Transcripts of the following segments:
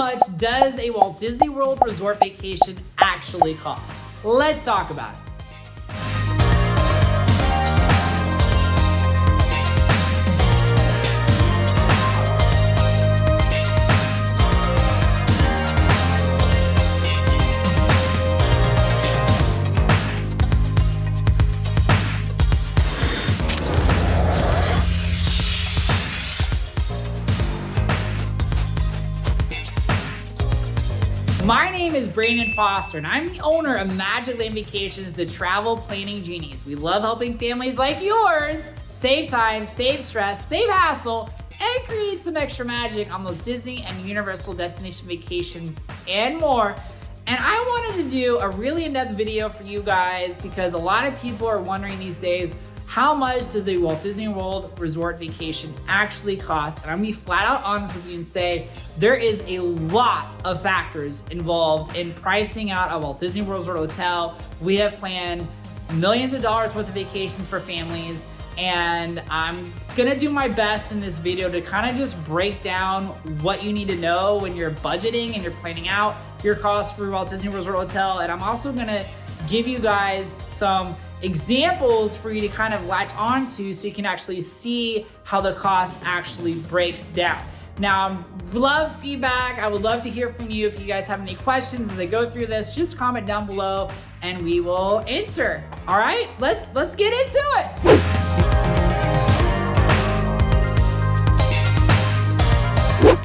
much does a Walt Disney World Resort vacation actually cost? Let's talk about it. My name is Brandon Foster, and I'm the owner of Magic Land Vacations, the travel planning genies. We love helping families like yours save time, save stress, save hassle, and create some extra magic on those Disney and Universal destination vacations and more. And I wanted to do a really in-depth video for you guys because a lot of people are wondering these days, how much does a Walt Disney World Resort vacation actually cost? And I'm gonna be flat out honest with you and say there is a lot of factors involved in pricing out a Walt Disney World Resort hotel. We have planned millions of dollars worth of vacations for families, and I'm gonna do my best in this video to kind of just break down what you need to know when you're budgeting and you're planning out your costs for Walt Disney World Resort hotel. And I'm also gonna give you guys some examples for you to kind of latch onto so you can actually see how the cost actually breaks down. Now, love feedback. I would love to hear from you. If you guys have any questions as I go through this, just comment down below and we will answer. All right, let's get into it.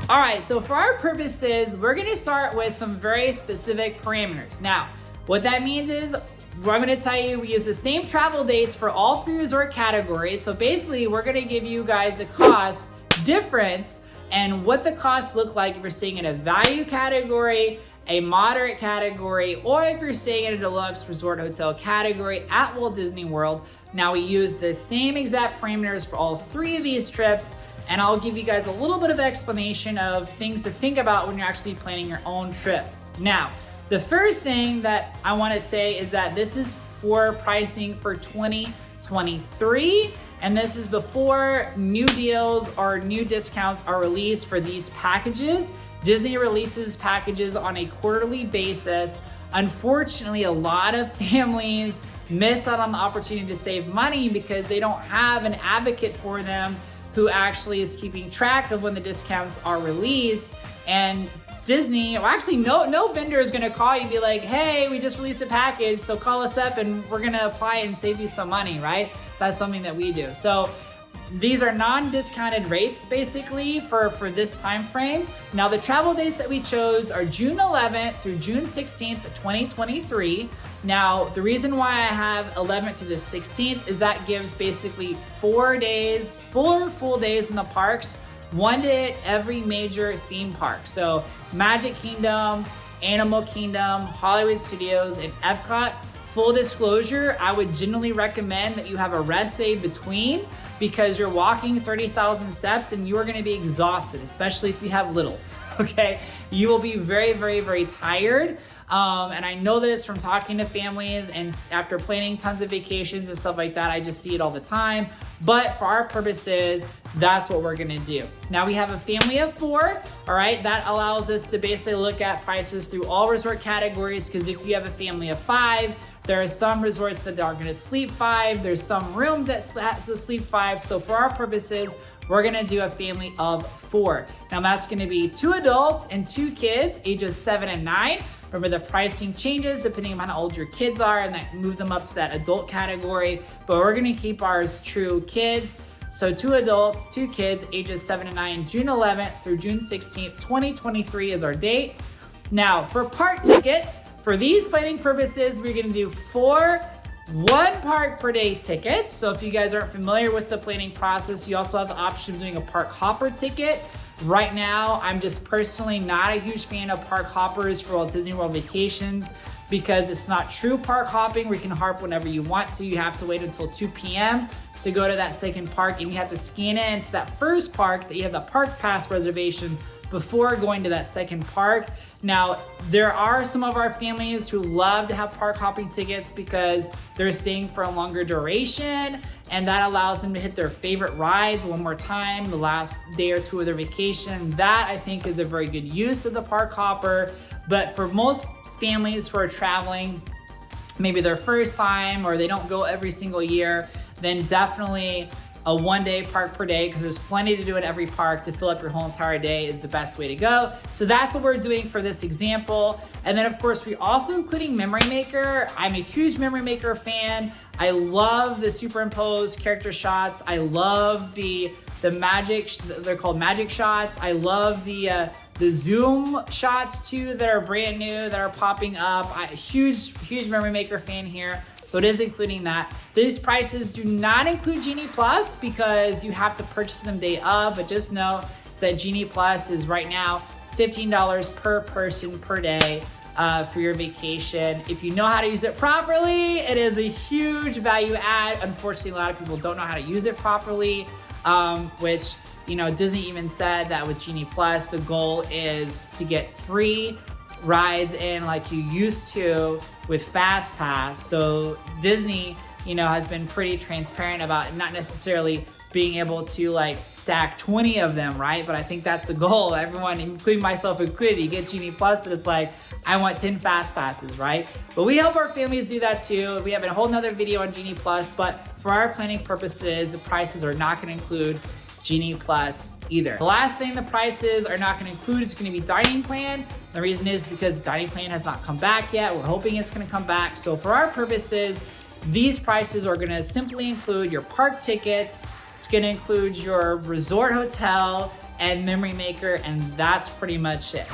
All right, so for our purposes, we're gonna start with some very specific parameters. Now, what that means is I'm gonna tell you, we use the same travel dates for all three resort categories. So basically, we're gonna give you guys the cost difference and what the costs look like if you're staying in a value category, a moderate category, or if you're staying in a deluxe resort hotel category at Walt Disney World. Now we use the same exact parameters for all three of these trips, and I'll give you guys a little bit of explanation of things to think about when you're actually planning your own trip. Now, the first thing that I want to say is that this is for pricing for 2023, and this is before new deals or new discounts are released for these packages. Disney releases packages on a quarterly basis. Unfortunately, a lot of families miss out on the opportunity to save money because they don't have an advocate for them who actually is keeping track of when the discounts are released. And Disney, well, actually no vendor is gonna call you and be like, hey, we just released a package, so call us up and we're gonna apply and save you some money, right? That's something that we do. So these are non-discounted rates basically for this time frame. Now the travel dates that we chose are June 11th through June 16th, 2023. Now the reason why I have 11th to the 16th is that gives basically 4 days, 4 full days in the parks, one to hit every major theme park. So Magic Kingdom, Animal Kingdom, Hollywood Studios, and Epcot. Full disclosure, I would generally recommend that you have a rest day between because you're walking 30,000 steps and you are gonna be exhausted, especially if you have littles, okay? You will be very, very, very tired. And I know this from talking to families and after planning tons of vacations and stuff like that, I just see it all the time. But for our purposes, that's what we're gonna do. Now we have a family of 4, all right? That allows us to basically look at prices through all resort categories, because if you have a family of 5, there are some resorts that are gonna sleep 5, there's some rooms that sleep 5. So for our purposes, we're gonna do a family of 4. Now that's gonna be 2 adults and 2 kids, ages 7 and 9. Remember, the pricing changes depending on how old your kids are, and that move them up to that adult category, but we're gonna keep ours true kids. So 2 adults, 2 kids, ages 7 and 9, June 11th through June 16th, 2023 is our dates. Now for park tickets, for these planning purposes, we're gonna do 4 1 park per day tickets. So if you guys aren't familiar with the planning process, you also have the option of doing a park hopper ticket. Right now, I'm just personally not a huge fan of park hoppers for Walt Disney World vacations because it's not true park hopping where you can harp whenever you want to. You have to wait until 2 p.m. to go to that second park, and you have to scan in to that first park that you have the park pass reservation before going to that second park. Now, there are some of our families who love to have park hopping tickets because they're staying for a longer duration, and that allows them to hit their favorite rides one more time the last day or two of their vacation. That, I think, is a very good use of the park hopper. But for most families who are traveling, maybe their first time or they don't go every single year, then definitely a one-day park per day, because there's plenty to do at every park to fill up your whole entire day, is the best way to go. So that's what we're doing for this example. And then of course, we also including Memory Maker. I'm a huge Memory Maker fan. I love the superimposed character shots. I love the magic, they're called magic shots. I love the zoom shots too that are brand new, that are popping up. I'm a huge Memory Maker fan here. So it is including that. These prices do not include Genie Plus because you have to purchase them day of, but just know that Genie Plus is right now $15 per person per day for your vacation. If you know how to use it properly, it is a huge value add. Unfortunately, a lot of people don't know how to use it properly, which, you know, Disney even said that with Genie Plus, the goal is to get free rides in like you used to with Fast Pass. So Disney, you know, has been pretty transparent about not necessarily being able to like stack 20 of them, right? But I think that's the goal. Everyone, including myself included, you get Genie Plus and it's like, I want 10 Fast Passes, right? But we help our families do that too. We have a whole nother video on Genie Plus, but for our planning purposes, the prices are not gonna include Genie Plus either. The last thing the prices are not gonna include is gonna be dining plan. The reason is because dining plan has not come back yet. We're hoping it's gonna come back. So for our purposes, these prices are gonna simply include your park tickets, it's gonna include your resort hotel and Memory Maker, and that's pretty much it.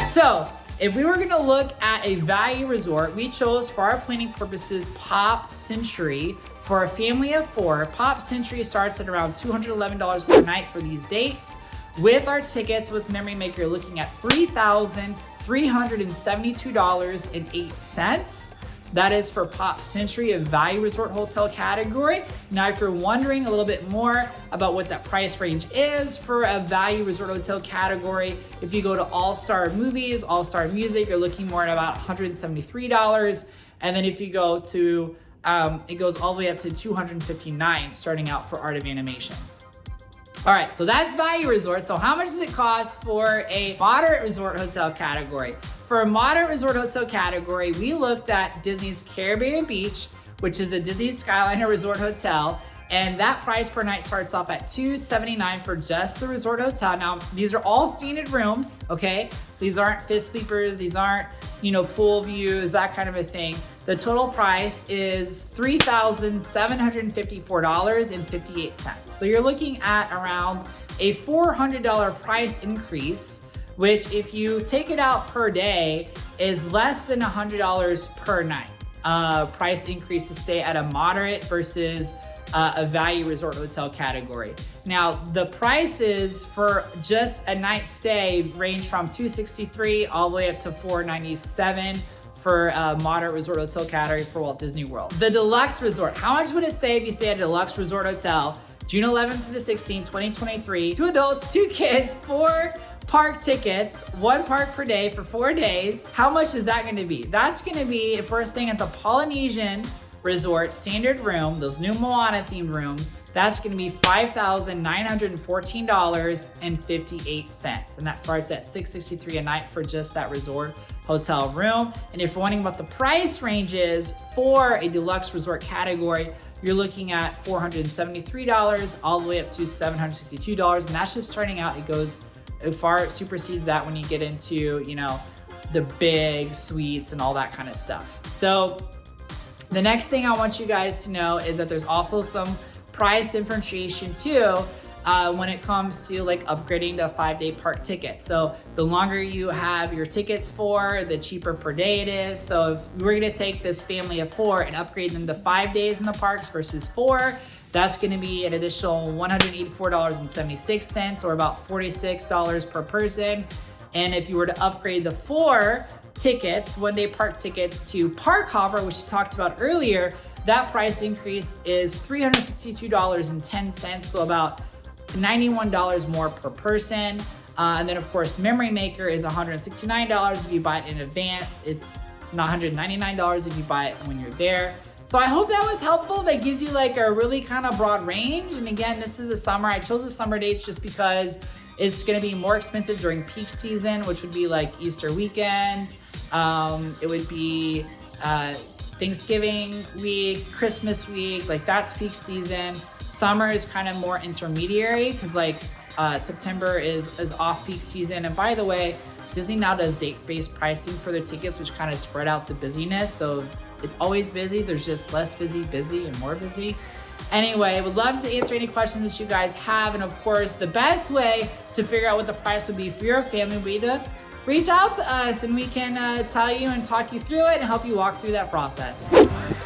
So, if we were gonna look at a value resort, we chose for our planning purposes Pop Century. For a family of 4, Pop Century starts at around $211 per night for these dates. With our tickets with Memory Maker, you're looking at $3,372.08. That is for Pop Century, a value resort hotel category. Now, if you're wondering a little bit more about what that price range is for a value resort hotel category, if you go to All-Star Movies, All-Star Music, you're looking more at about $173. And then if you go to, it goes all the way up to $259, starting out for Art of Animation. All right, so that's value resort. So how much does it cost for a moderate resort hotel category? For a moderate resort hotel category, we looked at Disney's Caribbean Beach, which is a Disney Skyliner Resort Hotel, and that price per night starts off at $279 for just the resort hotel. Now, these are all standard rooms, okay? So these aren't fifth sleepers, these aren't, you know, pool views, that kind of a thing. The total price is $3,754.58. So you're looking at around a $400 price increase, which if you take it out per day is less than $100 per night. Price increase to stay at a moderate versus a value resort hotel category. Now, the prices for just a night stay range from $263 all the way up to $497 for a moderate resort hotel category for Walt Disney World. The Deluxe Resort, how much would it say if you stay at a Deluxe Resort Hotel, June 11th to the 16th, 2023, 2 adults, 2 kids, 4 park tickets, 1 park per day for 4 days? How much is that gonna be? That's gonna be, if we're staying at the Polynesian Resort standard room, those new Moana themed rooms, that's gonna be $5,914.58. And that starts at $663 a night for just that resort hotel room. And if you're wondering what the price ranges for a deluxe resort category, you're looking at $473 all the way up to $762. And that's just starting out. It goes far, it supersedes that when you get into, you know, the big suites and all that kind of stuff. So the next thing I want you guys to know is that there's also some price differentiation too when it comes to like upgrading to a 5-day park ticket. So the longer you have your tickets for, the cheaper per day it is. So if we're gonna take this family of 4 and upgrade them to 5 days in the parks versus 4, that's gonna be an additional $184.76 or about $46 per person. And if you were to upgrade the 4 tickets, 1-day park tickets to Park Hopper, which we talked about earlier, that price increase is $362.10, so about $91 more per person. And then of course, Memory Maker is $169 if you buy it in advance. It's $199 if you buy it when you're there. So I hope that was helpful. That gives you like a really kind of broad range. And again, this is the summer. I chose the summer dates just because it's gonna be more expensive during peak season, which would be like Easter weekend. It would be Thanksgiving week, Christmas week, like that's peak season. Summer is kind of more intermediary because like September is off-peak season. And by the way, Disney now does date-based pricing for their tickets, which kind of spread out the busyness. So it's always busy. There's just less busy, and more busy. Anyway, would love to answer any questions that you guys have. And of course, the best way to figure out what the price would be for your family would be to reach out to us and we can tell you and talk you through it and help you walk through that process.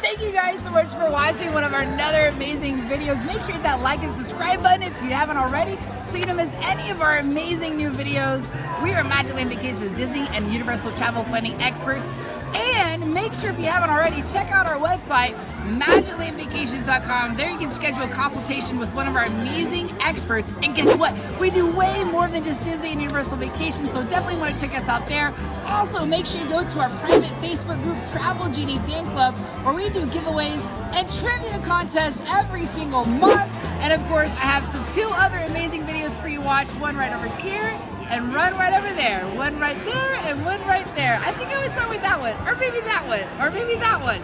Thank you guys so much for watching one of our another amazing videos. Make sure you hit that like and subscribe button if you haven't already so you don't miss any of our amazing new videos. We are Magicland Vacations Disney and Universal travel planning experts. And make sure if you haven't already, check out our website, magiclandvacations.com. There you can schedule a consultation with one of our amazing experts. And guess what? We do way more than just Disney and Universal Vacations, so definitely want to check us out there. Also, make sure you go to our private Facebook group, Travel Genie Fan Club, where we do giveaways and trivia contests every single month. And of course, I have two other amazing videos for you to watch. One right over here and one right over there. One right there and one right there. I think I would start with that one, or maybe that one, or maybe that one.